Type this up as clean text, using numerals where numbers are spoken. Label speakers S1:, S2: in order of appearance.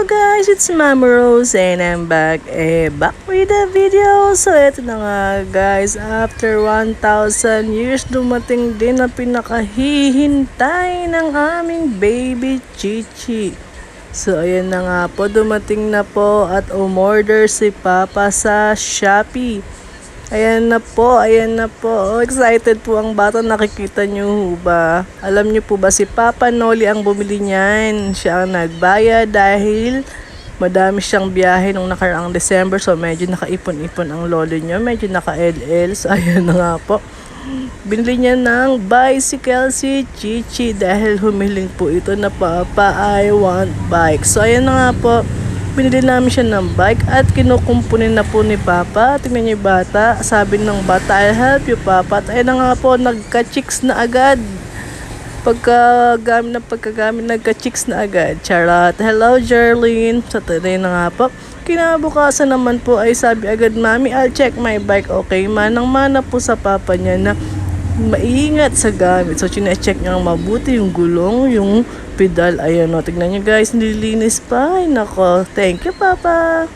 S1: guys, it's Mama Rose and I'm back with a video. So ito na nga guys, after 1,000 years dumating din na pinakahihintay ng aming baby Chichi. So ayan na nga po, dumating na po at umorder si Papa sa Shopee. Ayan na po, ayan na po. Oh, excited po ang bata. Nakikita nyo ba? Alam nyo po ba si Papa Noli ang bumili niyan? Siya ang nagbayad dahil madami siyang biyahe nung nakaraang December. So medyo nakaipon-ipon ang lolo nyo. Medyo naka-LL. So ayan na nga po. Binili niya ng bicycle si Chichi dahil humiling po ito na Papa, I want bike. So ayan na nga po. Binili namin siya ng bike at kinukumpunin na po ni Papa. Tingnan niyo yung bata. Sabi ng bata, I'll help you Papa. At ayun na nga po, nagka-chicks na agad. Pagkagamit, nagka-chicks na agad. Charot. Hello, Jerlyn. So, today na nga po. Kinabukasan naman po ay sabi agad, Mami, I'll check my bike. Okay, manang-mana po sa Papa niya na maingat sa gamit. So, chine-check niya mabuti yung gulong, yung pedal. Ayan o, tignan nyo guys, nililinis pa. Ay, nako. Thank you, Papa.